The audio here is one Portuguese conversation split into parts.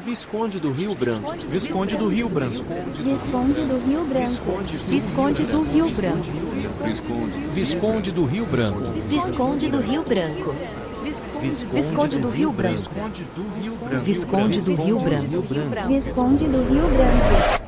Visconde do Rio Branco. Visconde do Rio Branco. Visconde do Rio Branco. Visconde do Rio Branco. Visconde do Rio Branco. Visconde do Rio Branco. Visconde do Rio Branco. Visconde do Rio Branco. Visconde do Rio Branco.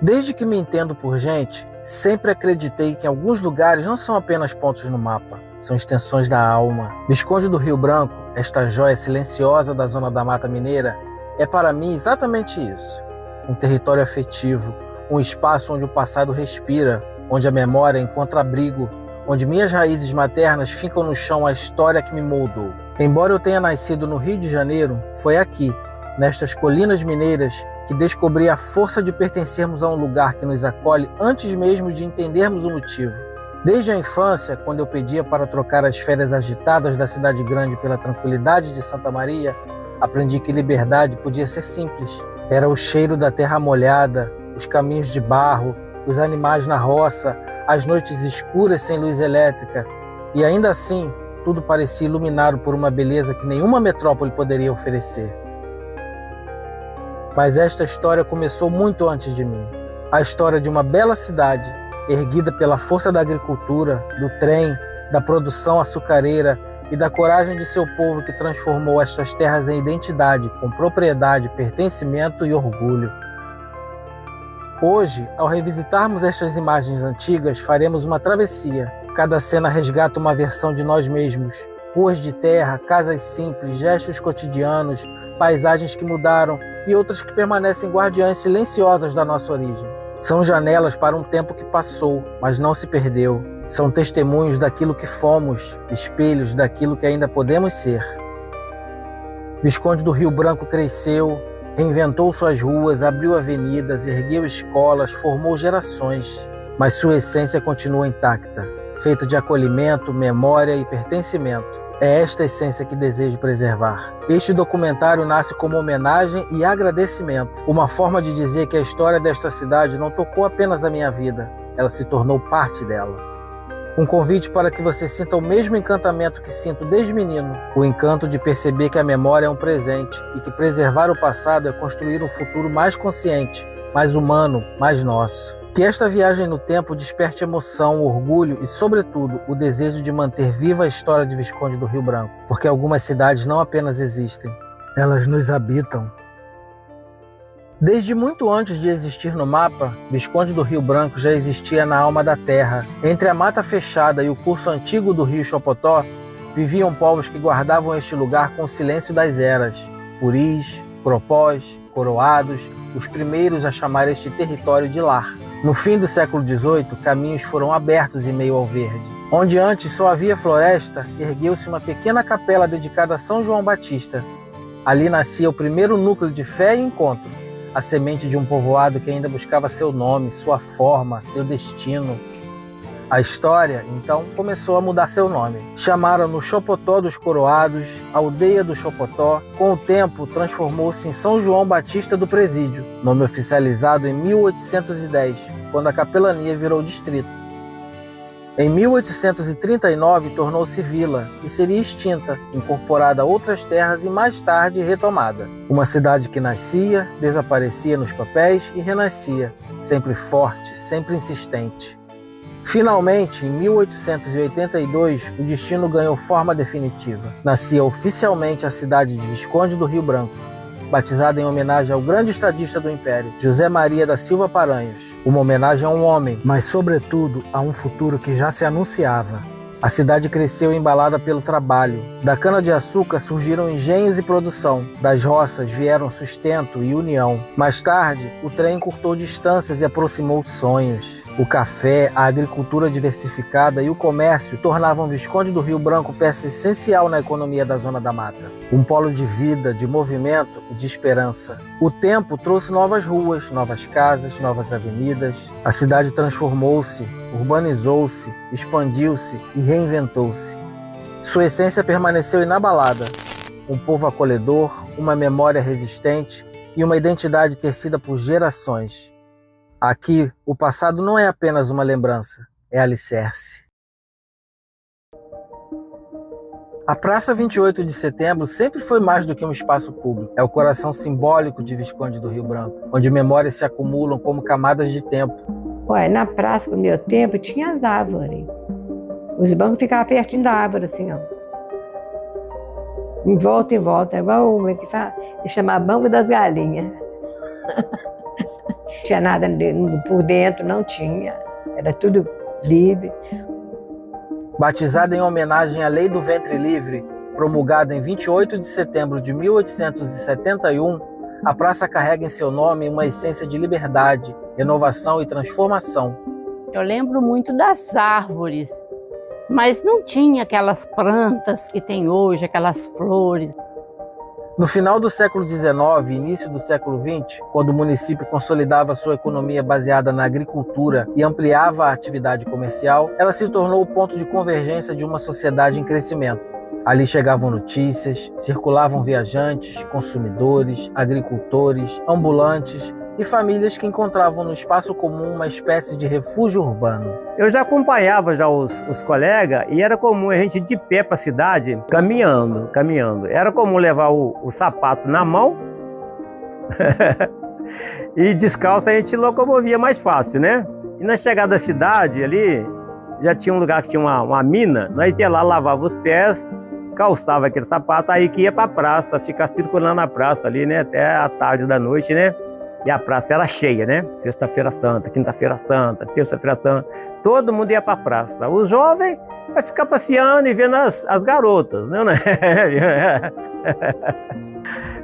Desde que me entendo por gente, sempre acreditei que alguns lugares não são apenas pontos no mapa, são extensões da alma. Visconde do Rio Branco, esta joia silenciosa da zona da Mata Mineira, é para mim exatamente isso. Um território afetivo, um espaço onde o passado respira, onde a memória encontra abrigo, onde minhas raízes maternas ficam no chão a história que me moldou. Embora eu tenha nascido no Rio de Janeiro, foi aqui, nestas colinas mineiras, que descobri a força de pertencermos a um lugar que nos acolhe antes mesmo de entendermos o motivo. Desde a infância, quando eu pedia para trocar as férias agitadas da cidade grande pela tranquilidade de Santa Maria, aprendi que liberdade podia ser simples. Era o cheiro da terra molhada, os caminhos de barro, os animais na roça, as noites escuras sem luz elétrica, e ainda assim, tudo parecia iluminado por uma beleza que nenhuma metrópole poderia oferecer. Mas esta história começou muito antes de mim. A história de uma bela cidade, erguida pela força da agricultura, do trem, da produção açucareira e da coragem de seu povo que transformou estas terras em identidade, com propriedade, pertencimento e orgulho. Hoje, ao revisitarmos estas imagens antigas, faremos uma travessia. Cada cena resgata uma versão de nós mesmos. Ruas de terra, casas simples, gestos cotidianos, paisagens que mudaram e outras que permanecem guardiãs silenciosas da nossa origem. São janelas para um tempo que passou, mas não se perdeu. São testemunhos daquilo que fomos, espelhos daquilo que ainda podemos ser. Visconde do Rio Branco cresceu, reinventou suas ruas, abriu avenidas, ergueu escolas, formou gerações, mas sua essência continua intacta, feita de acolhimento, memória e pertencimento. É esta essência que desejo preservar. Este documentário nasce como homenagem e agradecimento, uma forma de dizer que a história desta cidade não tocou apenas a minha vida, ela se tornou parte dela. Um convite para que você sinta o mesmo encantamento que sinto desde menino, o encanto de perceber que a memória é um presente e que preservar o passado é construir um futuro mais consciente, mais humano, mais nosso. Que esta viagem no tempo desperte emoção, orgulho e, sobretudo, o desejo de manter viva a história de Visconde do Rio Branco, porque algumas cidades não apenas existem, elas nos habitam. Desde muito antes de existir no mapa, Visconde do Rio Branco já existia na alma da terra. Entre a mata fechada e o curso antigo do rio Chopotó, viviam povos que guardavam este lugar com o silêncio das eras. Puris, Cropós, Coroados, os primeiros a chamar este território de lar. No fim do século XVIII, caminhos foram abertos em meio ao verde. Onde antes só havia floresta, ergueu-se uma pequena capela dedicada a São João Batista. Ali nascia o primeiro núcleo de fé e encontro, a semente de um povoado que ainda buscava seu nome, sua forma, seu destino. A história, então, começou a mudar seu nome. Chamaram-no Chopotó dos Coroados, Aldeia do Chopotó. Com o tempo, transformou-se em São João Batista do Presídio, nome oficializado em 1810, quando a capelania virou distrito. Em 1839, tornou-se vila e seria extinta, incorporada a outras terras e mais tarde retomada. Uma cidade que nascia, desaparecia nos papéis e renascia, sempre forte, sempre insistente. Finalmente, em 1882, o destino ganhou forma definitiva. Nascia oficialmente a cidade de Visconde do Rio Branco, batizada em homenagem ao grande estadista do Império, José Maria da Silva Paranhos. Uma homenagem a um homem, mas sobretudo a um futuro que já se anunciava. A cidade cresceu embalada pelo trabalho. Da cana-de-açúcar surgiram engenhos e produção. Das roças vieram sustento e união. Mais tarde, o trem encurtou distâncias e aproximou sonhos. O café, a agricultura diversificada e o comércio tornavam Visconde do Rio Branco peça essencial na economia da Zona da Mata. Um polo de vida, de movimento e de esperança. O tempo trouxe novas ruas, novas casas, novas avenidas. A cidade transformou-se, urbanizou-se, expandiu-se e reinventou-se. Sua essência permaneceu inabalada. Um povo acolhedor, uma memória resistente e uma identidade tecida por gerações. Aqui, o passado não é apenas uma lembrança, é alicerce. A Praça 28 de Setembro sempre foi mais do que um espaço público. É o coração simbólico de Visconde do Rio Branco, onde memórias se acumulam como camadas de tempo. Ué, na praça, no meu tempo, tinha as árvores. Os bancos ficavam pertinho da árvore, assim, ó. Em volta, igual o que fala, chamava Banco das Galinhas. Não tinha nada por dentro, não tinha. Era tudo livre. Batizada em homenagem à Lei do Ventre Livre, promulgada em 28 de setembro de 1871, a praça carrega em seu nome uma essência de liberdade, renovação e transformação. Eu lembro muito das árvores, mas não tinha aquelas plantas que tem hoje, aquelas flores. No final do século XIX e início do século XX, quando o município consolidava sua economia baseada na agricultura e ampliava a atividade comercial, ela se tornou o ponto de convergência de uma sociedade em crescimento. Ali chegavam notícias, circulavam viajantes, consumidores, agricultores, ambulantes e famílias que encontravam no espaço comum uma espécie de refúgio urbano. Eu já acompanhava os colegas e era comum a gente ir de pé para a cidade, caminhando. Era comum levar o sapato na mão e descalço a gente locomovia mais fácil, né? E na chegada da cidade ali, já tinha um lugar que tinha uma mina, nós ia lá, lavava os pés, calçava aquele sapato, aí que ia para a praça, ficar circulando na praça ali, né? Até a tarde da noite, né? E a praça era cheia, né? Sexta-feira Santa, quinta-feira Santa, terça-feira Santa. Todo mundo ia para a praça. Os jovens vai ficar passeando e vendo as garotas, né?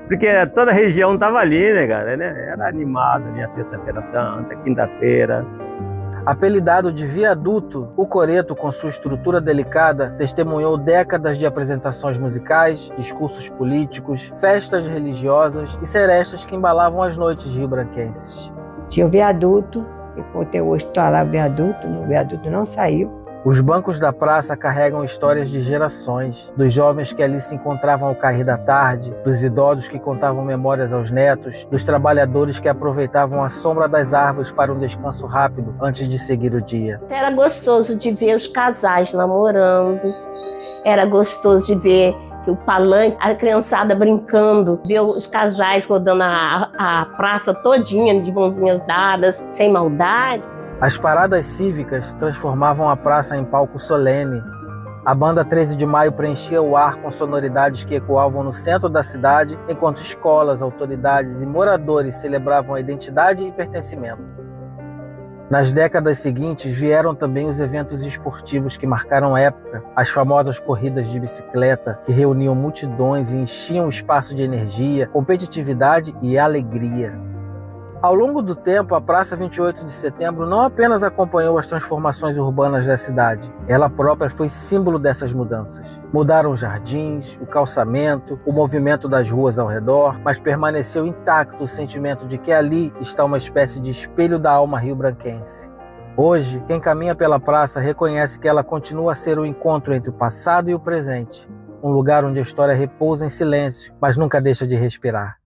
Porque toda a região estava ali, né, cara? Era animado ali a sexta-feira Santa, quinta-feira. Apelidado de viaduto, o coreto, com sua estrutura delicada, testemunhou décadas de apresentações musicais, discursos políticos, festas religiosas e serestas que embalavam as noites riobranquenses. Tinha o viaduto, e até hoje está lá o viaduto não saiu. Os bancos da praça carregam histórias de gerações, dos jovens que ali se encontravam ao cair da tarde, dos idosos que contavam memórias aos netos, dos trabalhadores que aproveitavam a sombra das árvores para um descanso rápido antes de seguir o dia. Era gostoso de ver os casais namorando, era gostoso de ver o palanque, a criançada brincando, ver os casais rodando a praça todinha de mãozinhas dadas, sem maldade. As paradas cívicas transformavam a praça em palco solene. A banda 13 de Maio preenchia o ar com sonoridades que ecoavam no centro da cidade, enquanto escolas, autoridades e moradores celebravam a identidade e pertencimento. Nas décadas seguintes vieram também os eventos esportivos que marcaram época, as famosas corridas de bicicleta que reuniam multidões e enchiam o espaço de energia, competitividade e alegria. Ao longo do tempo, a Praça 28 de Setembro não apenas acompanhou as transformações urbanas da cidade, ela própria foi símbolo dessas mudanças. Mudaram os jardins, o calçamento, o movimento das ruas ao redor, mas permaneceu intacto o sentimento de que ali está uma espécie de espelho da alma riobranquense. Hoje, quem caminha pela praça reconhece que ela continua a ser o encontro entre o passado e o presente, um lugar onde a história repousa em silêncio, mas nunca deixa de respirar.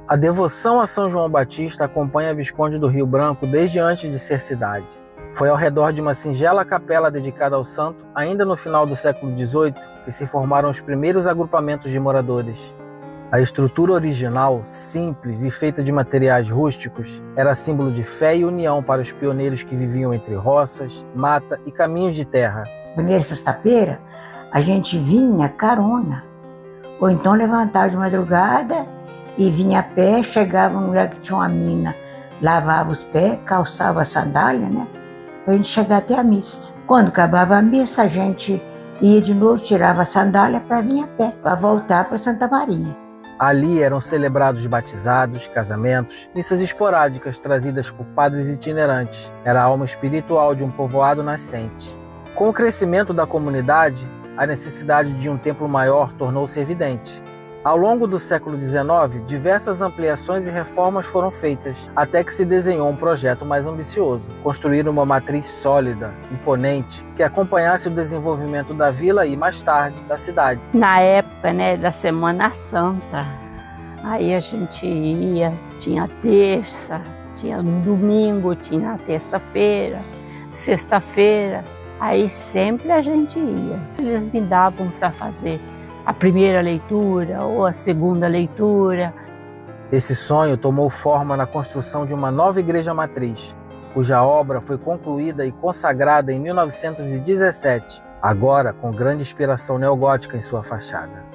A devoção a São João Batista acompanha Visconde do Rio Branco desde antes de ser cidade. Foi ao redor de uma singela capela dedicada ao santo, ainda no final do século XVIII, que se formaram os primeiros agrupamentos de moradores. A estrutura original, simples e feita de materiais rústicos, era símbolo de fé e união para os pioneiros que viviam entre roças, mata e caminhos de terra. Primeira sexta-feira, a gente vinha carona, ou então levantava de madrugada e vinha a pé, chegava num lugar que tinha uma mina, lavava os pés, calçava a sandália, né? Pra gente chegar até a missa. Quando acabava a missa, a gente ia de novo, tirava a sandália para vir a pé, para voltar para Santa Maria. Ali eram celebrados batizados, casamentos, missas esporádicas trazidas por padres itinerantes. Era a alma espiritual de um povoado nascente. Com o crescimento da comunidade, a necessidade de um templo maior tornou-se evidente. Ao longo do século XIX, diversas ampliações e reformas foram feitas, até que se desenhou um projeto mais ambicioso, construir uma matriz sólida, imponente, que acompanhasse o desenvolvimento da vila e, mais tarde, da cidade. Na época, da Semana Santa, aí a gente ia, tinha terça, tinha no domingo, tinha na terça-feira, sexta-feira, Aí sempre a gente ia. Eles me davam para fazer a primeira leitura ou a segunda leitura. Esse sonho tomou forma na construção de uma nova igreja matriz, cuja obra foi concluída e consagrada em 1917, agora com grande inspiração neogótica em sua fachada.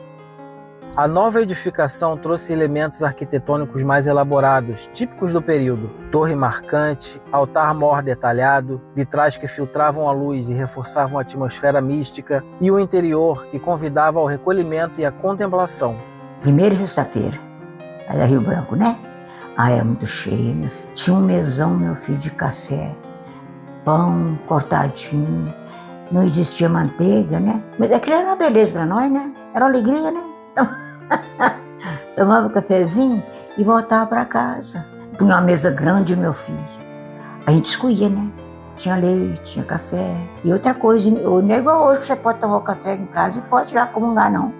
A nova edificação trouxe elementos arquitetônicos mais elaborados, típicos do período: torre marcante, altar-mor detalhado, vitrais que filtravam a luz e reforçavam a atmosfera mística, e o interior que convidava ao recolhimento e à contemplação. Primeira sexta-feira, aí da Rio Branco, né? Era muito cheio, meu filho. Tinha um mesão, meu filho, de café, pão cortadinho, não existia manteiga, né? Mas aquilo era uma beleza para nós, né? Era uma alegria, né? Então, tomava um cafezinho e voltava para casa. Punha uma mesa grande, meu filho. A gente escolhia, né? Tinha leite, tinha café. E outra coisa, não é igual hoje que você pode tomar o café em casa e pode ir lá comungar, não.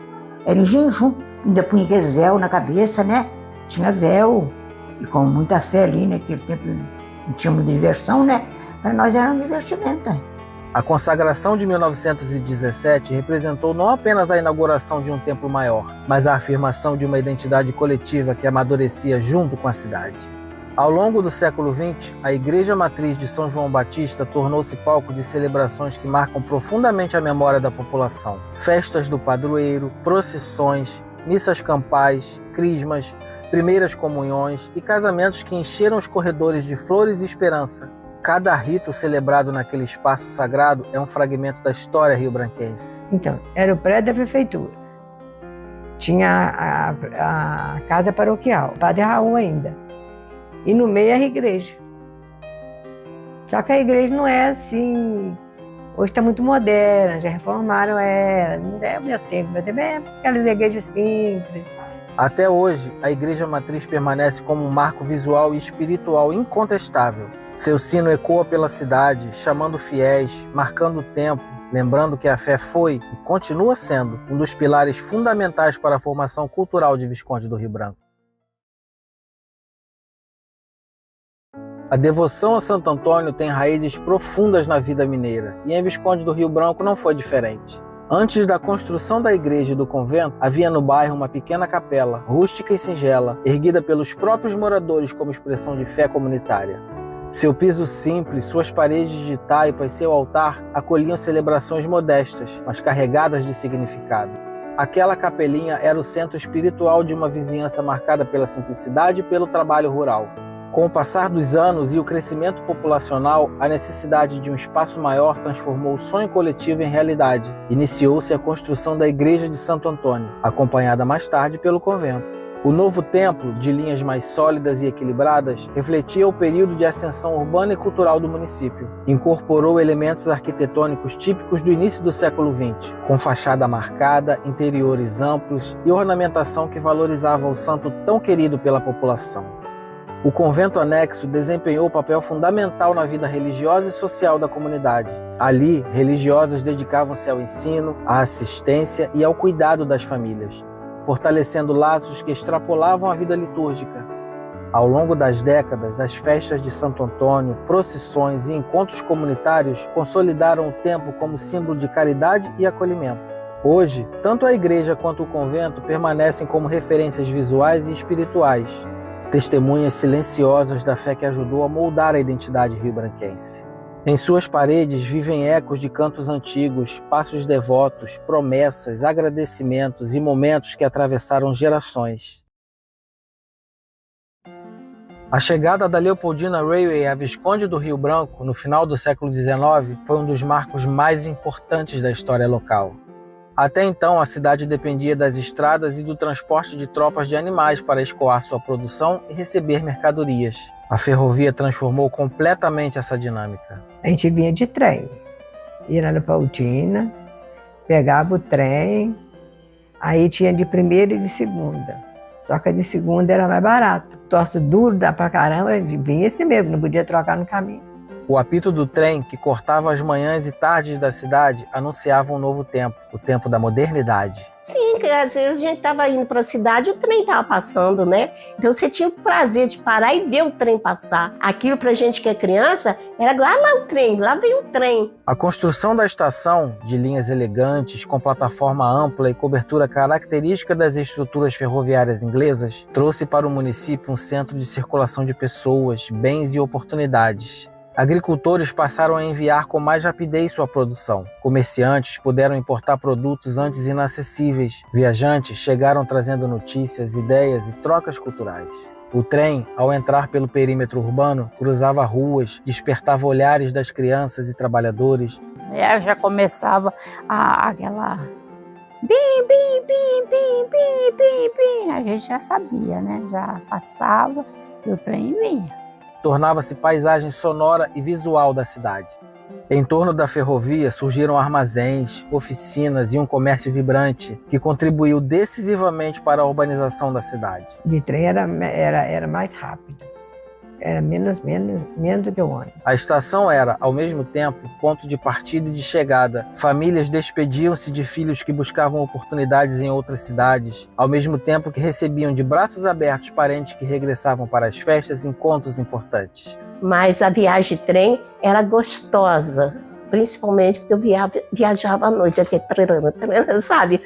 Era em jejum. Ainda punha aquele véu na cabeça, né? Tinha véu. E com muita fé ali, naquele tempo não tinha muita diversão, né? Para nós era um divertimento. A consagração de 1917 representou não apenas a inauguração de um templo maior, mas a afirmação de uma identidade coletiva que amadurecia junto com a cidade. Ao longo do século XX, a Igreja Matriz de São João Batista tornou-se palco de celebrações que marcam profundamente a memória da população. Festas do padroeiro, procissões, missas campais, crismas, primeiras comunhões e casamentos que encheram os corredores de flores e esperança. Cada rito celebrado naquele espaço sagrado é um fragmento da história rio-branquense. Então, era o prédio da prefeitura. Tinha a casa paroquial, o Padre Raul ainda. E no meio era a igreja. Só que a igreja não é assim... Hoje está muito moderna, já reformaram ela. Não é o meu tempo é aquelas igrejas simples. Até hoje, a Igreja Matriz permanece como um marco visual e espiritual incontestável. Seu sino ecoa pela cidade, chamando fiéis, marcando o tempo, lembrando que a fé foi e continua sendo um dos pilares fundamentais para a formação cultural de Visconde do Rio Branco. A devoção a Santo Antônio tem raízes profundas na vida mineira, e em Visconde do Rio Branco não foi diferente. Antes da construção da igreja e do convento, havia no bairro uma pequena capela, rústica e singela, erguida pelos próprios moradores como expressão de fé comunitária. Seu piso simples, suas paredes de taipa e seu altar acolhiam celebrações modestas, mas carregadas de significado. Aquela capelinha era o centro espiritual de uma vizinhança marcada pela simplicidade e pelo trabalho rural. Com o passar dos anos e o crescimento populacional, a necessidade de um espaço maior transformou o sonho coletivo em realidade. Iniciou-se a construção da Igreja de Santo Antônio, acompanhada mais tarde pelo convento. O novo templo, de linhas mais sólidas e equilibradas, refletia o período de ascensão urbana e cultural do município. Incorporou elementos arquitetônicos típicos do início do século XX, com fachada marcada, interiores amplos e ornamentação que valorizava o santo tão querido pela população. O convento anexo desempenhou papel fundamental na vida religiosa e social da comunidade. Ali, religiosas dedicavam-se ao ensino, à assistência e ao cuidado das famílias, fortalecendo laços que extrapolavam a vida litúrgica. Ao longo das décadas, as festas de Santo Antônio, procissões e encontros comunitários consolidaram o templo como símbolo de caridade e acolhimento. Hoje, tanto a igreja quanto o convento permanecem como referências visuais e espirituais, testemunhas silenciosas da fé que ajudou a moldar a identidade rio-branquense. Em suas paredes vivem ecos de cantos antigos, passos devotos, promessas, agradecimentos e momentos que atravessaram gerações. A chegada da Leopoldina Railway a Visconde do Rio Branco, no final do século XIX, foi um dos marcos mais importantes da história local. Até então, a cidade dependia das estradas e do transporte de tropas de animais para escoar sua produção e receber mercadorias. A ferrovia transformou completamente essa dinâmica. A gente vinha de trem, ia na Leopoldina, pegava o trem, aí tinha de primeira e de segunda. Só que a de segunda era mais barata. Troço duro, dá pra caramba, vinha esse mesmo, não podia trocar no caminho. O apito do trem, que cortava as manhãs e tardes da cidade, anunciava um novo tempo, o tempo da modernidade. Sim, que às vezes a gente estava indo para a cidade e o trem estava passando, né? Então você tinha o prazer de parar e ver o trem passar. Aquilo para a gente que é criança, era lá o trem, lá vem o trem. A construção da estação, de linhas elegantes, com plataforma ampla e cobertura característica das estruturas ferroviárias inglesas, trouxe para o município um centro de circulação de pessoas, bens e oportunidades. Agricultores passaram a enviar com mais rapidez sua produção. Comerciantes puderam importar produtos antes inacessíveis. Viajantes chegaram trazendo notícias, ideias e trocas culturais. O trem, ao entrar pelo perímetro urbano, cruzava ruas, despertava olhares das crianças e trabalhadores. Já começava aquela... Bim, bim, bim, bim, bim, bim, bim. A gente já sabia, né? Já afastava e o trem vinha. Tornava-se paisagem sonora e visual da cidade. Em torno da ferrovia surgiram armazéns, oficinas e um comércio vibrante que contribuiu decisivamente para a urbanização da cidade. De trem era mais rápido, era menos do que o ônibus. A estação era, ao mesmo tempo, ponto de partida e de chegada. Famílias despediam-se de filhos que buscavam oportunidades em outras cidades, ao mesmo tempo que recebiam de braços abertos parentes que regressavam para as festas e encontros importantes. Mas a viagem de trem era gostosa, principalmente porque eu viajava à noite, aquele sabe?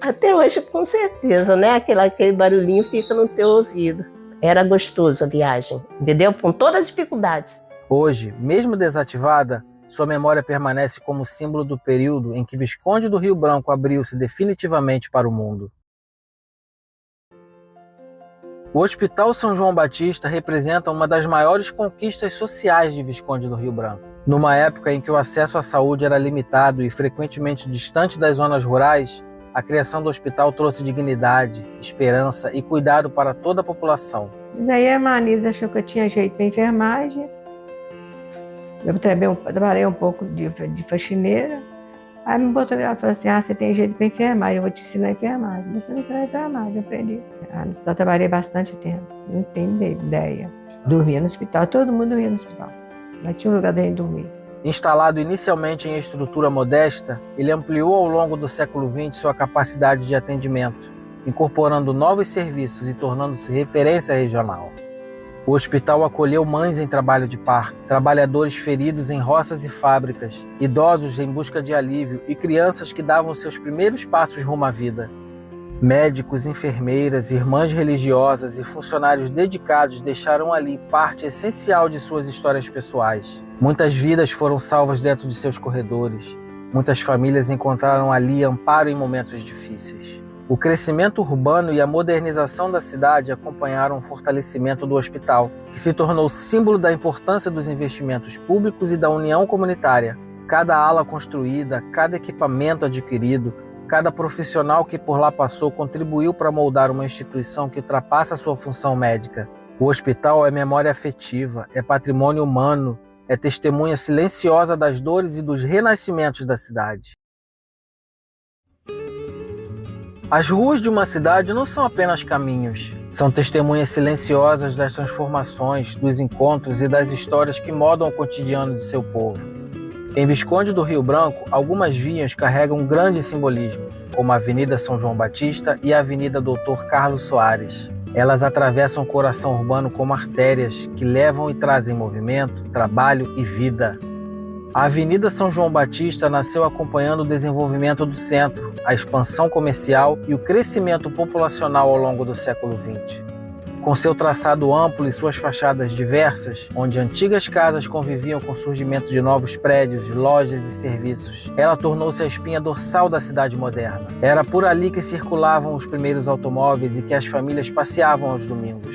Até hoje, com certeza, né? Aquele barulhinho fica no teu ouvido. Era gostoso a viagem, entendeu? Com todas as dificuldades. Hoje, mesmo desativada, sua memória permanece como símbolo do período em que Visconde do Rio Branco abriu-se definitivamente para o mundo. O Hospital São João Batista representa uma das maiores conquistas sociais de Visconde do Rio Branco. Numa época em que o acesso à saúde era limitado e frequentemente distante das zonas rurais, a criação do hospital trouxe dignidade, esperança e cuidado para toda a população. Daí a Manisa achou que eu tinha jeito para enfermagem. Eu trabalhei um pouco de faxineira. Aí me botou, ela falou assim, você tem jeito para enfermagem, eu vou te ensinar a enfermagem. Mas eu não quero enfermagem, eu aprendi. No hospital trabalhei bastante tempo, não tenho ideia. Dormia no hospital, todo mundo dormia no hospital. Lá tinha um lugar da gente dormir. Instalado inicialmente em estrutura modesta, ele ampliou ao longo do século XX sua capacidade de atendimento, incorporando novos serviços e tornando-se referência regional. O hospital acolheu mães em trabalho de parto, trabalhadores feridos em roças e fábricas, idosos em busca de alívio e crianças que davam seus primeiros passos rumo à vida. Médicos, enfermeiras, irmãs religiosas e funcionários dedicados deixaram ali parte essencial de suas histórias pessoais. Muitas vidas foram salvas dentro de seus corredores. Muitas famílias encontraram ali amparo em momentos difíceis. O crescimento urbano e a modernização da cidade acompanharam o fortalecimento do hospital, que se tornou símbolo da importância dos investimentos públicos e da união comunitária. Cada ala construída, cada equipamento adquirido, cada profissional que por lá passou contribuiu para moldar uma instituição que ultrapassa a sua função médica. O hospital é memória afetiva, é patrimônio humano, é testemunha silenciosa das dores e dos renascimentos da cidade. As ruas de uma cidade não são apenas caminhos, são testemunhas silenciosas das transformações, dos encontros e das histórias que moldam o cotidiano de seu povo. Em Visconde do Rio Branco, algumas vias carregam um grande simbolismo, como a Avenida São João Batista e a Avenida Dr. Carlos Soares. Elas atravessam o coração urbano como artérias que levam e trazem movimento, trabalho e vida. A Avenida São João Batista nasceu acompanhando o desenvolvimento do centro, a expansão comercial e o crescimento populacional ao longo do século XX. Com seu traçado amplo e suas fachadas diversas, onde antigas casas conviviam com o surgimento de novos prédios, lojas e serviços, ela tornou-se a espinha dorsal da cidade moderna. Era por ali que circulavam os primeiros automóveis e que as famílias passeavam aos domingos.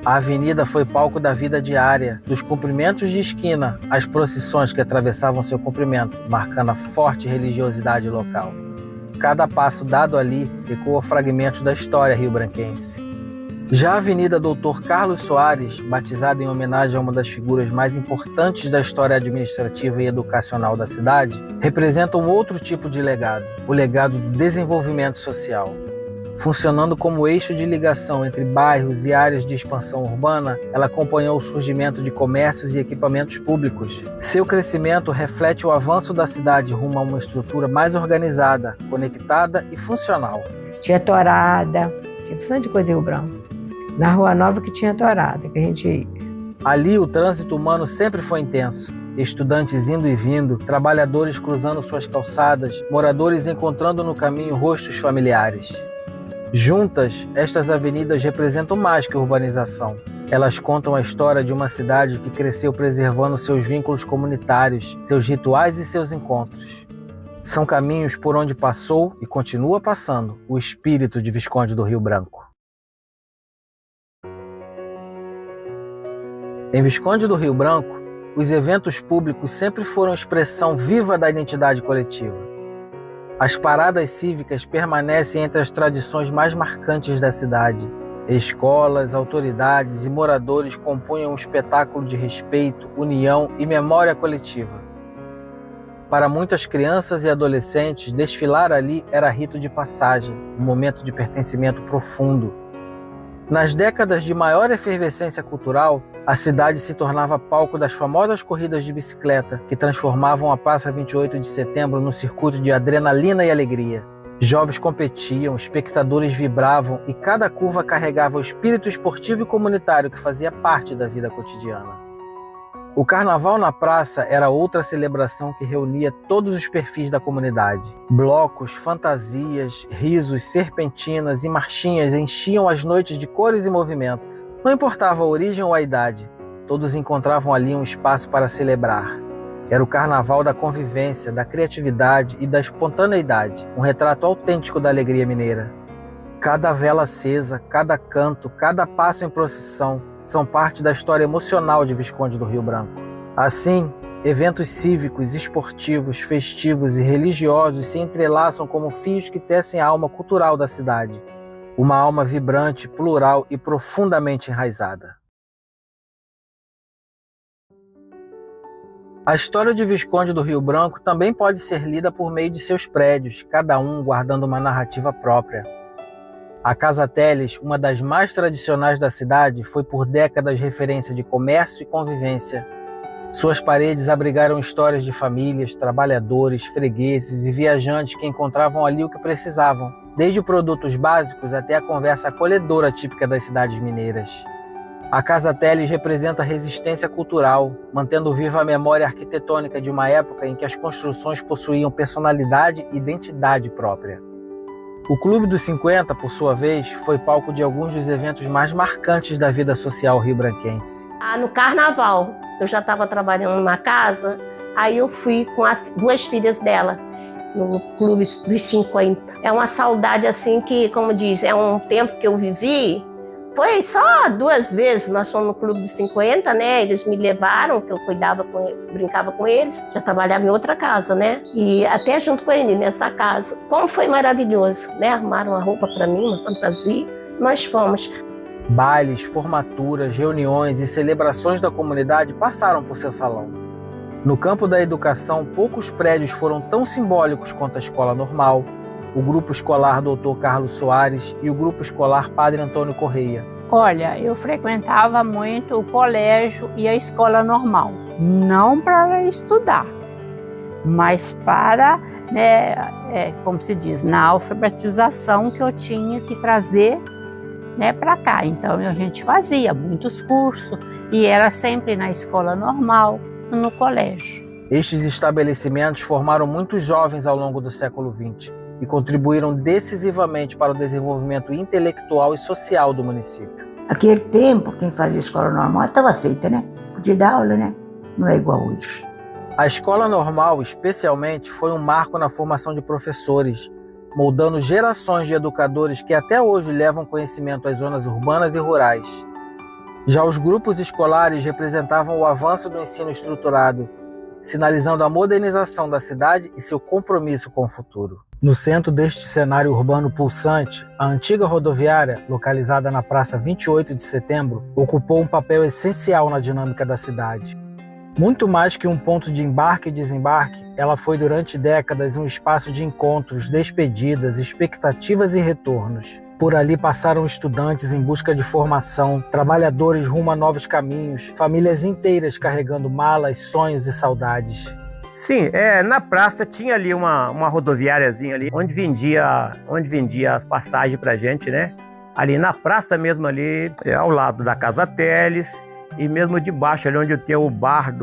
A avenida foi palco da vida diária, dos cumprimentos de esquina às procissões que atravessavam seu comprimento, marcando a forte religiosidade local. Cada passo dado ali ecoa fragmentos da história rio-branquense. Já a Avenida Dr. Carlos Soares, batizada em homenagem a uma das figuras mais importantes da história administrativa e educacional da cidade, representa um outro tipo de legado, o legado do desenvolvimento social. Funcionando como eixo de ligação entre bairros e áreas de expansão urbana, ela acompanhou o surgimento de comércios e equipamentos públicos. Seu crescimento reflete o avanço da cidade rumo a uma estrutura mais organizada, conectada e funcional. Tinha tourada, tinha bastante coisa em Rio Branco. Na Rua Nova que tinha tourada, que a gente ia. Ali o trânsito humano sempre foi intenso. Estudantes indo e vindo, trabalhadores cruzando suas calçadas, moradores encontrando no caminho rostos familiares. Juntas, estas avenidas representam mais que urbanização. Elas contam a história de uma cidade que cresceu preservando seus vínculos comunitários, seus rituais e seus encontros. São caminhos por onde passou e continua passando o espírito de Visconde do Rio Branco. Em Visconde do Rio Branco, os eventos públicos sempre foram expressão viva da identidade coletiva. As paradas cívicas permanecem entre as tradições mais marcantes da cidade. Escolas, autoridades e moradores compunham um espetáculo de respeito, união e memória coletiva. Para muitas crianças e adolescentes, desfilar ali era rito de passagem, um momento de pertencimento profundo. Nas décadas de maior efervescência cultural, a cidade se tornava palco das famosas corridas de bicicleta que transformavam a Praça 28 de Setembro num circuito de adrenalina e alegria. Jovens competiam, espectadores vibravam e cada curva carregava o espírito esportivo e comunitário que fazia parte da vida cotidiana. O Carnaval na Praça era outra celebração que reunia todos os perfis da comunidade. Blocos, fantasias, risos, serpentinas e marchinhas enchiam as noites de cores e movimento. Não importava a origem ou a idade, todos encontravam ali um espaço para celebrar. Era o Carnaval da convivência, da criatividade e da espontaneidade, um retrato autêntico da alegria mineira. Cada vela acesa, cada canto, cada passo em procissão são parte da história emocional de Visconde do Rio Branco. Assim, eventos cívicos, esportivos, festivos e religiosos se entrelaçam como fios que tecem a alma cultural da cidade. Uma alma vibrante, plural e profundamente enraizada. A história de Visconde do Rio Branco também pode ser lida por meio de seus prédios, cada um guardando uma narrativa própria. A Casa Teles, uma das mais tradicionais da cidade, foi por décadas referência de comércio e convivência. Suas paredes abrigaram histórias de famílias, trabalhadores, fregueses e viajantes que encontravam ali o que precisavam, desde produtos básicos até a conversa acolhedora típica das cidades mineiras. A Casa Teles representa resistência cultural, mantendo viva a memória arquitetônica de uma época em que as construções possuíam personalidade e identidade própria. O Clube dos 50, por sua vez, foi palco de alguns dos eventos mais marcantes da vida social rio-branquense. No Carnaval, eu já estava trabalhando numa casa, aí eu fui com as duas filhas dela, no Clube dos 50. É uma saudade assim que, como diz, é um tempo que eu vivi. Foi só 2 vezes, nós fomos no Clube dos 50, né? Eles me levaram, que eu cuidava com eles, brincava com eles. Já trabalhava em outra casa, né? E até junto com ele, nessa casa. Como foi maravilhoso, né? Arrumaram uma roupa para mim, uma fantasia. Nós fomos. Bailes, formaturas, reuniões e celebrações da comunidade passaram por seu salão. No campo da educação, poucos prédios foram tão simbólicos quanto a Escola Normal, o Grupo Escolar Dr. Carlos Soares e o Grupo Escolar Padre Antônio Correia. Olha, eu frequentava muito o colégio e a escola normal. Não para estudar, mas para, como se diz, na alfabetização que eu tinha que trazer, para cá. Então a gente fazia muitos cursos e era sempre na escola normal, no colégio. Estes estabelecimentos formaram muitos jovens ao longo do século XX. E contribuíram decisivamente para o desenvolvimento intelectual e social do município. Aquele tempo, quem fazia escola normal estava feita, né? Podia dar aula, né? Não é igual hoje. A escola normal, especialmente, foi um marco na formação de professores, moldando gerações de educadores que até hoje levam conhecimento às zonas urbanas e rurais. Já os grupos escolares representavam o avanço do ensino estruturado, sinalizando a modernização da cidade e seu compromisso com o futuro. No centro deste cenário urbano pulsante, a antiga rodoviária, localizada na Praça 28 de Setembro, ocupou um papel essencial na dinâmica da cidade. Muito mais que um ponto de embarque e desembarque, ela foi durante décadas um espaço de encontros, despedidas, expectativas e retornos. Por ali passaram estudantes em busca de formação, trabalhadores rumo a novos caminhos, famílias inteiras carregando malas, sonhos e saudades. Sim, na praça tinha ali uma rodoviáriazinha ali, onde vendia as passagens pra gente, né? Ali na praça mesmo ali, ao lado da Casa Teles, e mesmo debaixo ali onde tem o bar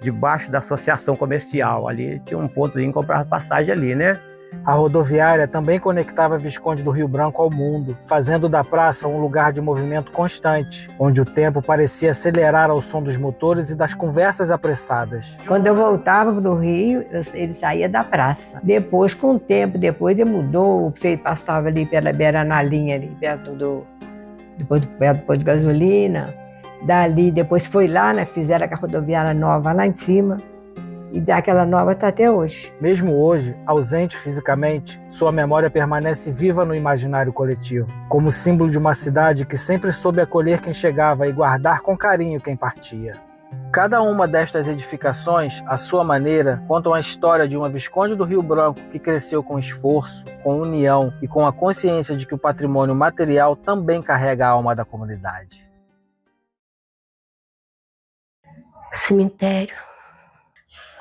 debaixo da associação comercial, ali tinha um ponto de comprar passagem ali, né? A rodoviária também conectava Visconde do Rio Branco ao mundo, fazendo da praça um lugar de movimento constante, onde o tempo parecia acelerar ao som dos motores e das conversas apressadas. Quando eu voltava para o Rio, ele saía da praça. Depois, com o tempo, ele mudou, o prefeito passava ali pela beira na linha, ali, perto do posto de gasolina. Dali, depois foi lá, né, fizeram a rodoviária nova lá em cima. E daquela nova está até hoje. Mesmo hoje, ausente fisicamente, sua memória permanece viva no imaginário coletivo, como símbolo de uma cidade que sempre soube acolher quem chegava e guardar com carinho quem partia. Cada uma destas edificações, à sua maneira, contam a história de uma Visconde do Rio Branco que cresceu com esforço, com união e com a consciência de que o patrimônio material também carrega a alma da comunidade. Cemitério.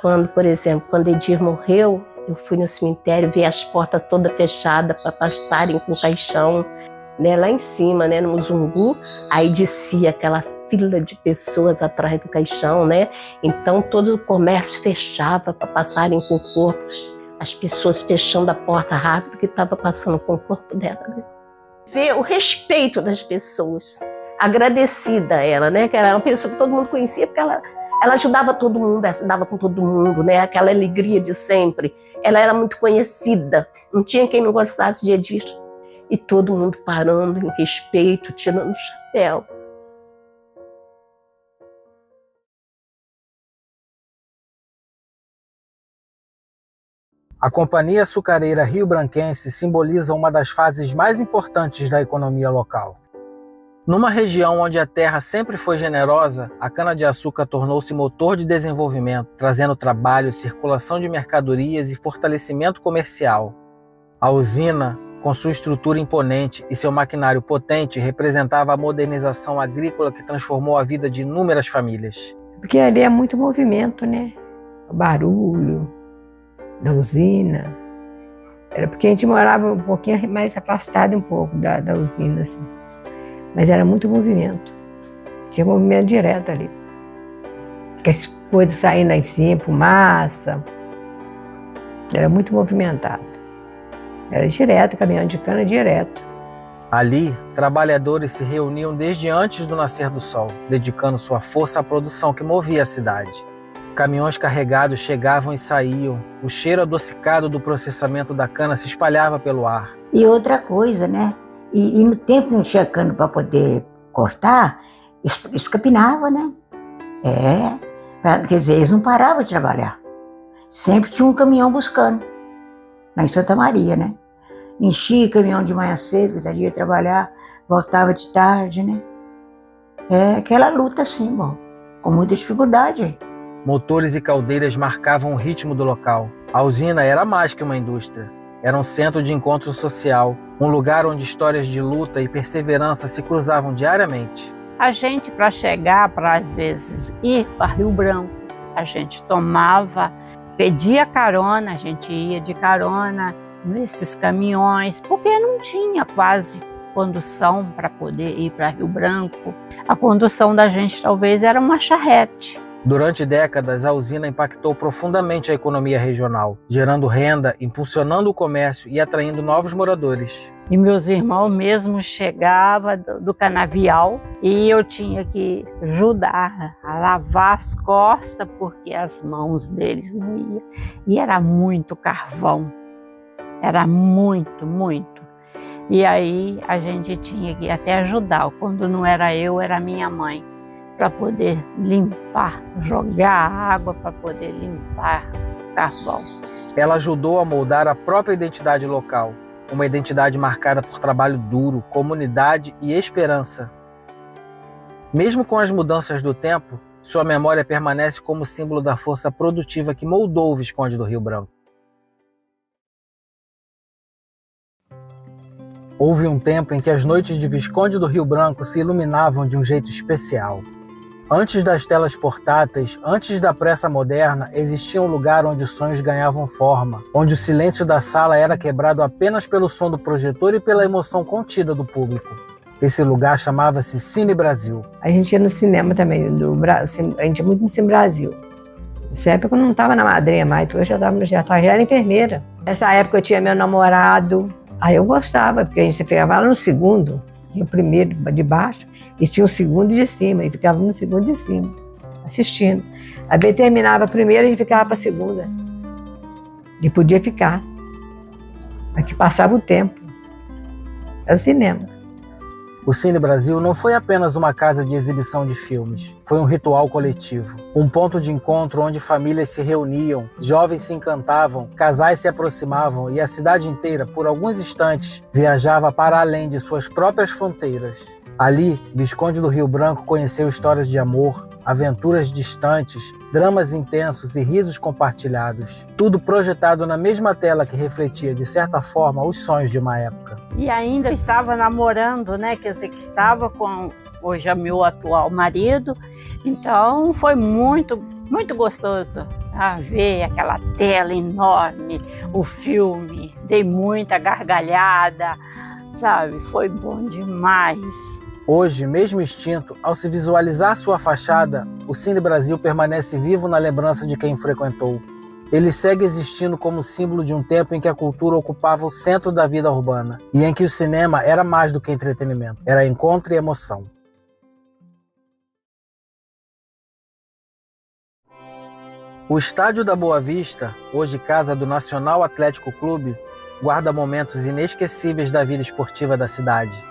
Quando, por exemplo, quando Edir morreu, eu fui no cemitério, vi as portas todas fechadas para passarem com o caixão, né, lá em cima, né, no Muzungu. Aí descia aquela fila de pessoas atrás do caixão, né? Então todo o comércio fechava para passarem com o corpo. As pessoas fechando a porta rápido que estava passando com o corpo dela, né? Ver o respeito das pessoas. Agradecida ela, né? Que ela era uma pessoa que todo mundo conhecia, porque ela ajudava todo mundo, ela andava com todo mundo, né? Aquela alegria de sempre. Ela era muito conhecida, não tinha quem não gostasse de Edir. E todo mundo parando em respeito, tirando o chapéu. A Companhia Açucareira Rio-Branquense simboliza uma das fases mais importantes da economia local. Numa região onde a terra sempre foi generosa, a cana-de-açúcar tornou-se motor de desenvolvimento, trazendo trabalho, circulação de mercadorias e fortalecimento comercial. A usina, com sua estrutura imponente e seu maquinário potente, representava a modernização agrícola que transformou a vida de inúmeras famílias. Porque ali é muito movimento, né? O barulho da usina. Era porque a gente morava um pouquinho mais afastado um pouco da usina, assim. Mas era muito movimento. Tinha movimento direto ali. As coisas saindo lá em cima, fumaça. Era muito movimentado. Era direto, caminhão de cana direto. Ali, trabalhadores se reuniam desde antes do nascer do sol, dedicando sua força à produção que movia a cidade. Caminhões carregados chegavam e saíam. O cheiro adocicado do processamento da cana se espalhava pelo ar. E outra coisa, né? E no tempo não tinha cano para poder cortar, eles capinavam, né? Quer dizer, eles não paravam de trabalhar. Sempre tinha um caminhão buscando, lá em Santa Maria, né? Enchia o caminhão de manhã cedo, que ia trabalhar, voltava de tarde, né? É aquela luta assim, bom, com muita dificuldade. Motores e caldeiras marcavam o ritmo do local. A usina era mais que uma indústria. Era um centro de encontro social, um lugar onde histórias de luta e perseverança se cruzavam diariamente. A gente, para chegar, para às vezes ir para Rio Branco, a gente pedia carona, a gente ia de carona nesses caminhões, porque não tinha quase condução para poder ir para Rio Branco. A condução da gente talvez era uma charrete. Durante décadas, a usina impactou profundamente a economia regional, gerando renda, impulsionando o comércio e atraindo novos moradores. E meus irmãos mesmo chegavam do canavial e eu tinha que ajudar a lavar as costas porque as mãos deles não iam. E era muito carvão, era muito, muito. E aí a gente tinha que até ajudar, quando não era eu, era minha mãe, para poder limpar, jogar água para poder limpar o carvão. Ela ajudou a moldar a própria identidade local, uma identidade marcada por trabalho duro, comunidade e esperança. Mesmo com as mudanças do tempo, sua memória permanece como símbolo da força produtiva que moldou o Visconde do Rio Branco. Houve um tempo em que as noites de Visconde do Rio Branco se iluminavam de um jeito especial. Antes das telas portáteis, antes da pressa moderna, existia um lugar onde os sonhos ganhavam forma, onde o silêncio da sala era quebrado apenas pelo som do projetor e pela emoção contida do público. Esse lugar chamava-se Cine Brasil. A gente ia no cinema também, a gente ia muito no Cine Brasil. Nessa época eu não estava na madrinha mais, então eu já era enfermeira. Nessa época eu tinha meu namorado, aí eu gostava, porque a gente ficava lá no segundo, tinha o primeiro de baixo, e tinha o segundo de cima, e ficava no segundo de cima, assistindo. Aí terminava a primeira, a gente ficava para a segunda. E podia ficar. Aqui passava o tempo. Era cinema. O Cine Brasil não foi apenas uma casa de exibição de filmes, foi um ritual coletivo, um ponto de encontro onde famílias se reuniam, jovens se encantavam, casais se aproximavam e a cidade inteira, por alguns instantes, viajava para além de suas próprias fronteiras. Ali, Visconde do Rio Branco conheceu histórias de amor, aventuras distantes, dramas intensos e risos compartilhados. Tudo projetado na mesma tela que refletia, de certa forma, os sonhos de uma época. E ainda estava namorando, né? Quer dizer, que estava com hoje é meu atual marido. Então foi muito, muito gostoso ver aquela tela enorme, o filme. Dei muita gargalhada, sabe? Foi bom demais. Hoje, mesmo extinto, ao se visualizar sua fachada, o Cine Brasil permanece vivo na lembrança de quem frequentou. Ele segue existindo como símbolo de um tempo em que a cultura ocupava o centro da vida urbana e em que o cinema era mais do que entretenimento, era encontro e emoção. O Estádio da Boa Vista, hoje casa do Nacional Atlético Clube, guarda momentos inesquecíveis da vida esportiva da cidade.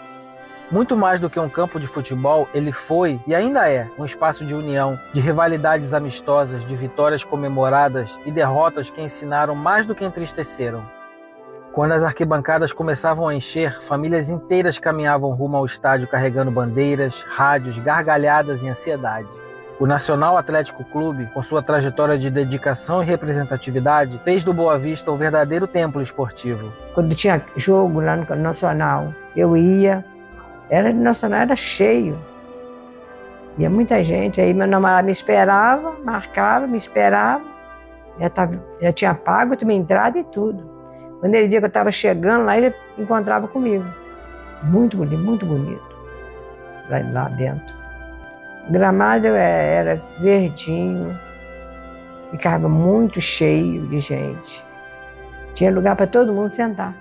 Muito mais do que um campo de futebol, ele foi e ainda é um espaço de união, de rivalidades amistosas, de vitórias comemoradas e derrotas que ensinaram mais do que entristeceram. Quando as arquibancadas começavam a encher, famílias inteiras caminhavam rumo ao estádio carregando bandeiras, rádios, gargalhadas e ansiedade. O Nacional Atlético Clube, com sua trajetória de dedicação e representatividade, fez do Boa Vista um verdadeiro templo esportivo. Quando tinha jogo lá no Nacional, eu ia. Nacional era cheio. Ia muita gente. Aí meu namorado me esperava, marcava, me esperava. Já tinha pago a minha entrada e tudo. Quando ele via que eu estava chegando lá, ele encontrava comigo. Muito bonito. Lá dentro. O gramado era verdinho. Ficava muito cheio de gente. Tinha lugar para todo mundo sentar.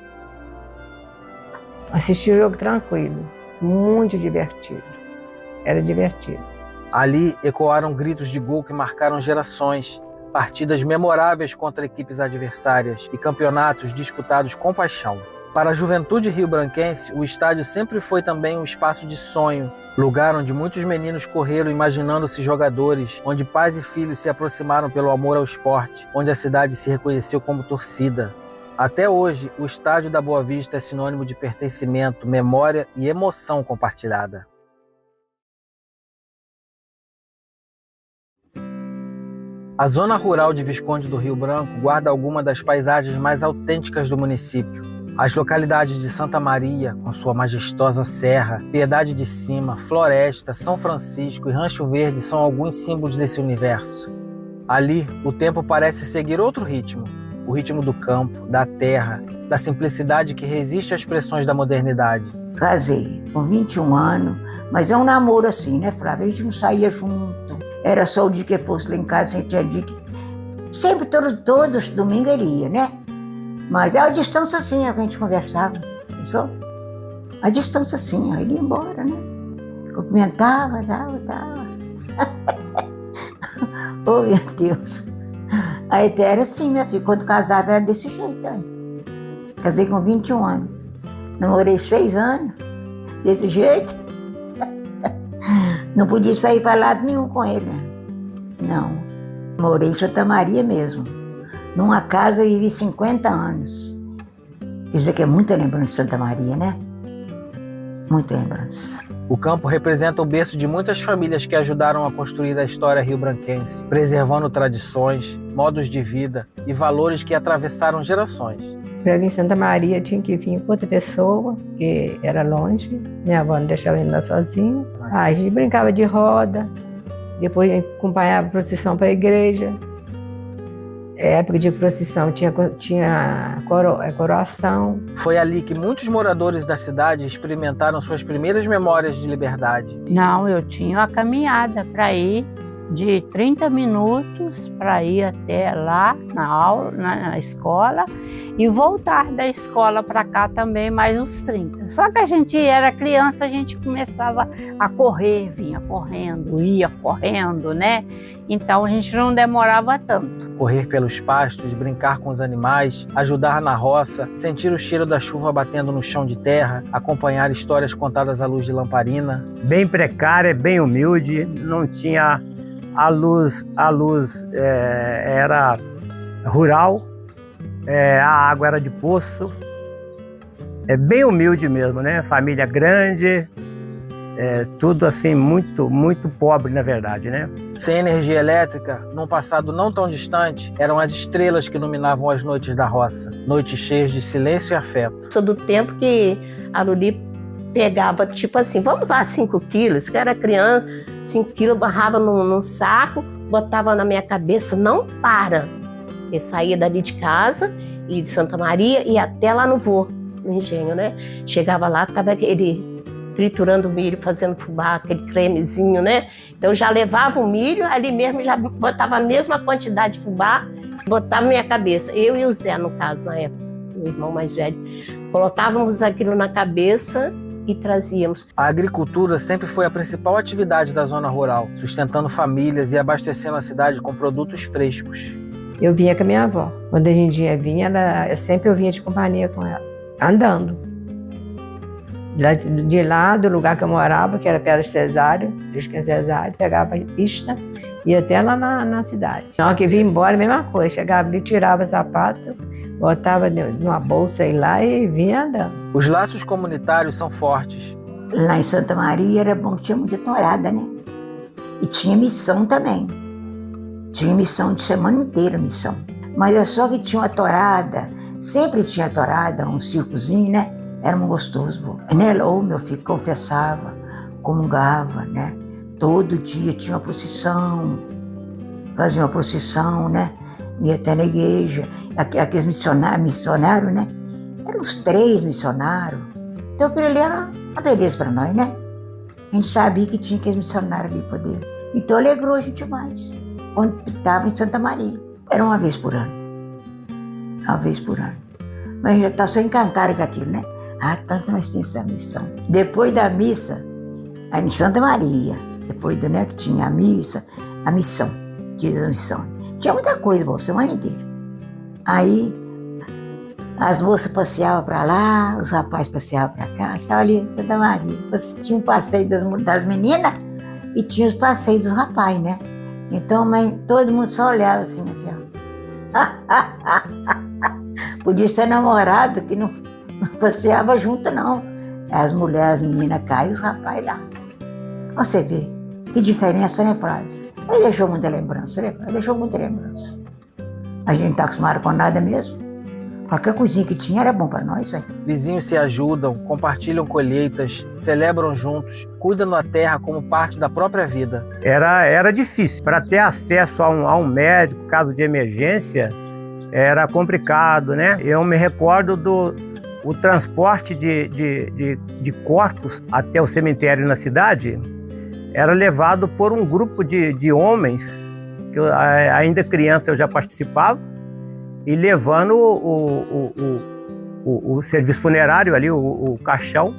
Assistir o jogo tranquilo. Muito divertido. Era divertido. Ali ecoaram gritos de gol que marcaram gerações, partidas memoráveis contra equipes adversárias e campeonatos disputados com paixão. Para a juventude rio-branquense, o estádio sempre foi também um espaço de sonho, lugar onde muitos meninos correram imaginando-se jogadores, onde pais e filhos se aproximaram pelo amor ao esporte, onde a cidade se reconheceu como torcida. Até hoje, o Estádio da Boa Vista é sinônimo de pertencimento, memória e emoção compartilhada. A zona rural de Visconde do Rio Branco guarda algumas das paisagens mais autênticas do município. As localidades de Santa Maria, com sua majestosa serra, Piedade de Cima, Floresta, São Francisco e Rancho Verde são alguns símbolos desse universo. Ali, o tempo parece seguir outro ritmo. O ritmo do campo, da terra, da simplicidade que resiste às pressões da modernidade. Casei com 21 anos, mas é um namoro assim, né, Flávia? A gente não saía junto. Era só o dia que fosse lá em casa, a gente tinha dia que... Sempre, todos domingos ele ia, né? Mas é a distância assim, é que a gente conversava. Pensou? A distância assim, ó, ele ia embora, né? Cumprimentava, tal. Oh, meu Deus. Aí até era assim, minha filha, quando casava era desse jeito aí. Casei com 21 anos. Namorei 6 anos, desse jeito. Não podia sair para lado nenhum com ele. Não. Morei em Santa Maria mesmo. Numa casa eu vivi 50 anos. Quer dizer que é muita lembrança de Santa Maria, né? Muita lembrança. O campo representa o berço de muitas famílias que ajudaram a construir a história rio-branquense, preservando tradições, modos de vida e valores que atravessaram gerações. Para vir em Santa Maria tinha que vir com outra pessoa, porque era longe. Minha avó não deixava eu andar sozinha. A gente brincava de roda, depois acompanhava a procissão para a igreja. Época de procissão tinha coroação. Foi ali que muitos moradores da cidade experimentaram suas primeiras memórias de liberdade. Não, eu tinha uma caminhada para ir de 30 minutos para ir até lá na aula, na escola, e voltar da escola para cá também mais uns 30. Só que a gente era criança, a gente começava a correr, vinha correndo, ia correndo, né? Então a gente não demorava tanto. Correr pelos pastos, brincar com os animais, ajudar na roça, sentir o cheiro da chuva batendo no chão de terra, acompanhar histórias contadas à luz de lamparina. Bem precária, bem humilde, não tinha a luz era rural, a água era de poço, bem humilde mesmo, né? Família grande, tudo assim muito pobre na verdade, né? Sem energia elétrica, num passado não tão distante, eram as estrelas que iluminavam as noites da roça, noites cheias de silêncio e afeto. Sou do tempo que a Luli pegava, tipo assim, vamos lá, 5 quilos, que eu era criança, 5 quilos, barrava num saco, botava na minha cabeça, não para. Eu saía dali de casa, e de Santa Maria, e até lá no Vô, no engenho, né? Chegava lá, tava ele triturando o milho, fazendo fubá, aquele cremezinho, né? Então já levava o milho, ali mesmo já botava a mesma quantidade de fubá, botava na minha cabeça. Eu e o Zé, no caso, na época, meu irmão mais velho, colocávamos aquilo na cabeça e trazíamos. A agricultura sempre foi a principal atividade da zona rural, sustentando famílias e abastecendo a cidade com produtos frescos. Eu vinha com a minha avó. Quando a gente vinha, sempre eu vinha de companhia com ela, andando. De lá do lugar que eu morava, que era perto de Cesário, pegava a pista e ia até lá na cidade. Então, que vinha embora, a mesma coisa. Chegava ali, tirava o sapato, botava numa bolsa, sei lá, e vinha andando. Os laços comunitários são fortes. Lá em Santa Maria era bom que tinha muita torada, né? E tinha missão também. Tinha missão de semana inteira, missão. Mas é só que tinha uma torada, sempre tinha torada, um circozinho, né? Era um gostoso. Nela, meu filho confessava, comungava, né? Todo dia tinha uma procissão, fazia uma procissão, né? Ia até na igreja. Aqueles missionários, né? Eram uns 3 missionários. Então aquilo ali era uma beleza para nós, né? A gente sabia que tinha aqueles missionários ali poder. Então alegrou a gente mais. Quando estava em Santa Maria. Era uma vez por ano. Uma vez por ano. Mas já está só encantada com aquilo, né? Tanto nós temos essa missão. Depois da missa, aí em Santa Maria, depois do né, que tinha a missa, a missão. Tinha a missão. Tinha muita coisa, bom, semana inteira. Aí as moças passeavam para lá, os rapazes passeavam para cá, estava ali em Santa Maria. Tinha um passeio das meninas e tinha os passeios dos rapazes, né? Então, mas todo mundo só olhava assim, né, filho? Podia ser namorado que não passeava junto, não. As mulheres, as meninas cá e os rapazes lá. Você vê que diferença, né, Flávio? Ele deixou muita lembrança, né, Flávio? Deixou muita lembrança. A gente não está acostumado com nada mesmo. Qualquer coisinha que tinha era bom para nós, hein? Vizinhos se ajudam, compartilham colheitas, celebram juntos, cuidam da terra como parte da própria vida. Era difícil. Para ter acesso a um médico, caso de emergência, era complicado, né? Eu me recordo o transporte de corpos até o cemitério na cidade era levado por um grupo de homens, que ainda criança eu já participava, e levando o serviço funerário ali, o caixão,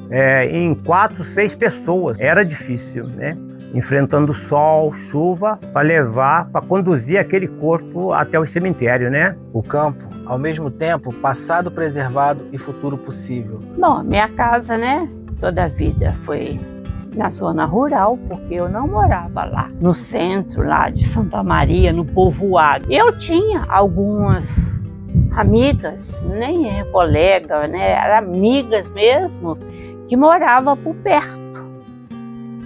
em 4, 6 pessoas. Era difícil, né? Enfrentando sol, chuva, para conduzir aquele corpo até o cemitério, né? O campo, ao mesmo tempo, passado preservado e futuro possível. Bom, minha casa, né, toda a vida foi na zona rural, porque eu não morava lá, no centro lá de Santa Maria, no povoado. Eu tinha algumas amigas, nem é colega, né, eram amigas mesmo, que moravam por perto.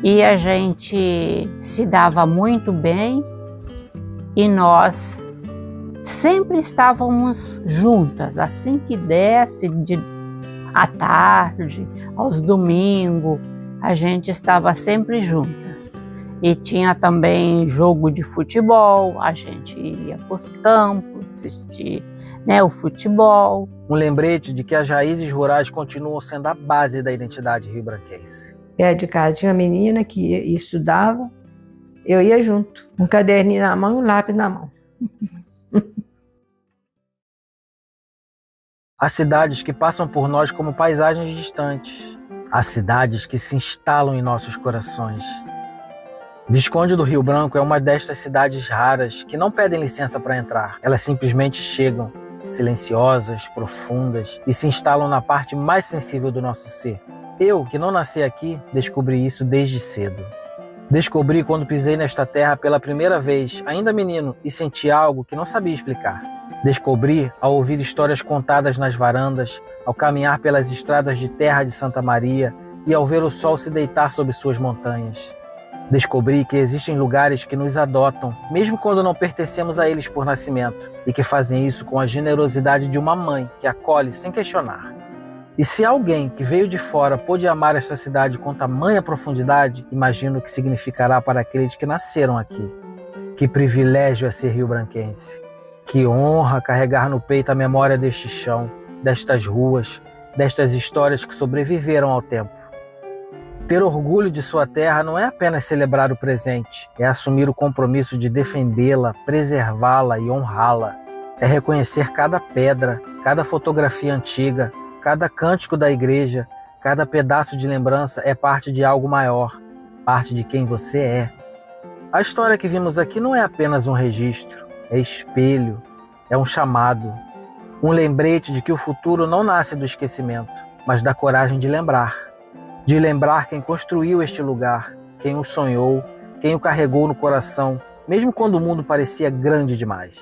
e a gente se dava muito bem e nós sempre estávamos juntas, assim que desse à tarde, aos domingos, a gente estava sempre juntas. E tinha também jogo de futebol, a gente ia para os campos assistir, né, o futebol. Um lembrete de que as raízes rurais continuam sendo a base da identidade riobranquense. Perto de casa tinha uma menina que estudava, eu ia junto, um caderninho na mão e um lápis na mão. Há cidades que passam por nós como paisagens distantes. Há cidades que se instalam em nossos corações. Visconde do Rio Branco é uma destas cidades raras que não pedem licença para entrar. Elas simplesmente chegam, silenciosas, profundas, e se instalam na parte mais sensível do nosso ser. Eu, que não nasci aqui, descobri isso desde cedo. Descobri quando pisei nesta terra pela primeira vez, ainda menino, e senti algo que não sabia explicar. Descobri ao ouvir histórias contadas nas varandas, ao caminhar pelas estradas de terra de Santa Maria e ao ver o sol se deitar sobre suas montanhas. Descobri que existem lugares que nos adotam, mesmo quando não pertencemos a eles por nascimento, e que fazem isso com a generosidade de uma mãe que acolhe sem questionar. E se alguém que veio de fora pôde amar esta cidade com tamanha profundidade, imagino o que significará para aqueles que nasceram aqui. Que privilégio é ser riobranquense. Que honra carregar no peito a memória deste chão, destas ruas, destas histórias que sobreviveram ao tempo. Ter orgulho de sua terra não é apenas celebrar o presente, é assumir o compromisso de defendê-la, preservá-la e honrá-la. É reconhecer cada pedra, cada fotografia antiga, cada cântico da igreja, cada pedaço de lembrança é parte de algo maior, parte de quem você é. A história que vimos aqui não é apenas um registro, é espelho, é um chamado, um lembrete de que o futuro não nasce do esquecimento, mas da coragem de lembrar. De lembrar quem construiu este lugar, quem o sonhou, quem o carregou no coração, mesmo quando o mundo parecia grande demais.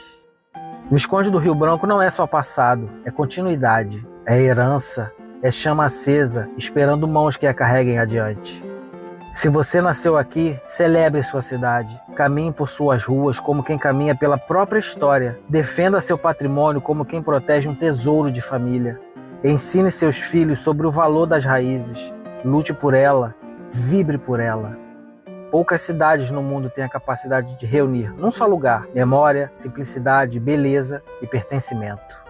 Visconde do Rio Branco não é só passado, é continuidade, é herança, é chama acesa, esperando mãos que a carreguem adiante. Se você nasceu aqui, celebre sua cidade, caminhe por suas ruas como quem caminha pela própria história, defenda seu patrimônio como quem protege um tesouro de família, ensine seus filhos sobre o valor das raízes, lute por ela, vibre por ela. Poucas cidades no mundo têm a capacidade de reunir, num só lugar, memória, simplicidade, beleza e pertencimento.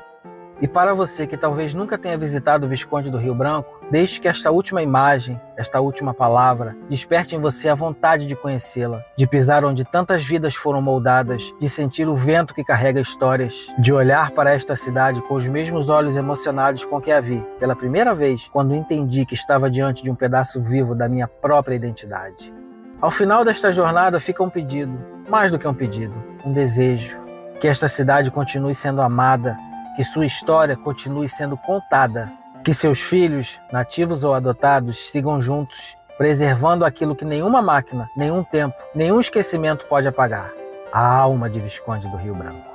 E para você que talvez nunca tenha visitado o Visconde do Rio Branco, deixe que esta última imagem, esta última palavra, desperte em você a vontade de conhecê-la, de pisar onde tantas vidas foram moldadas, de sentir o vento que carrega histórias, de olhar para esta cidade com os mesmos olhos emocionados com que a vi, pela primeira vez, quando entendi que estava diante de um pedaço vivo da minha própria identidade. Ao final desta jornada fica um pedido, mais do que um pedido, um desejo, que esta cidade continue sendo amada, que sua história continue sendo contada, que seus filhos, nativos ou adotados, sigam juntos, preservando aquilo que nenhuma máquina, nenhum tempo, nenhum esquecimento pode apagar: a alma de Visconde do Rio Branco.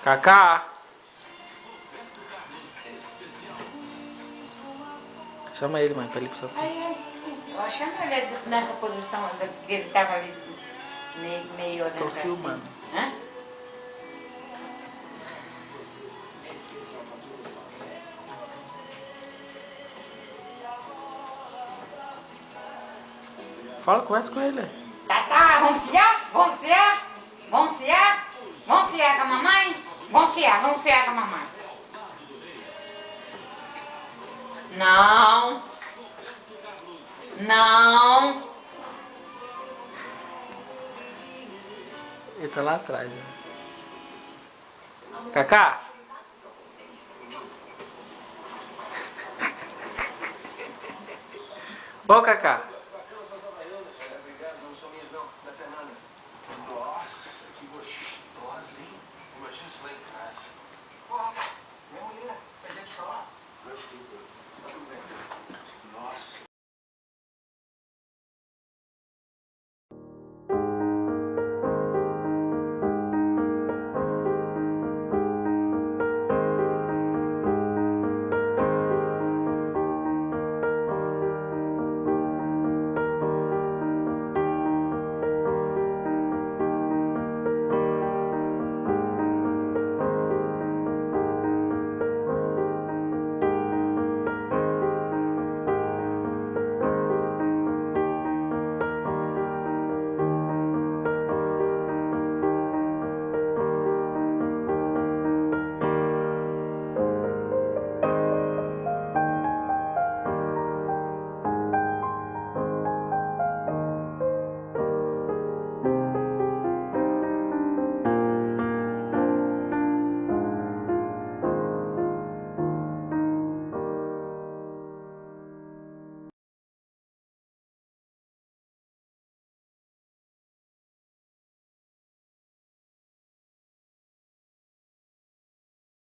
Cacá! Chama ele, mãe, pra ele ir pro seu quarto. Chama ele nessa posição que ele estava ali Meio Tô filmando. Hã? Fala, conversa com ele. Tá, vamos cear? Vamos cear? Vamos cear? Vamos cear com a mamãe? Vamos cear com a mamãe. Não. Não. Ele tá lá atrás. Né? Cacá? Ô, Cacá.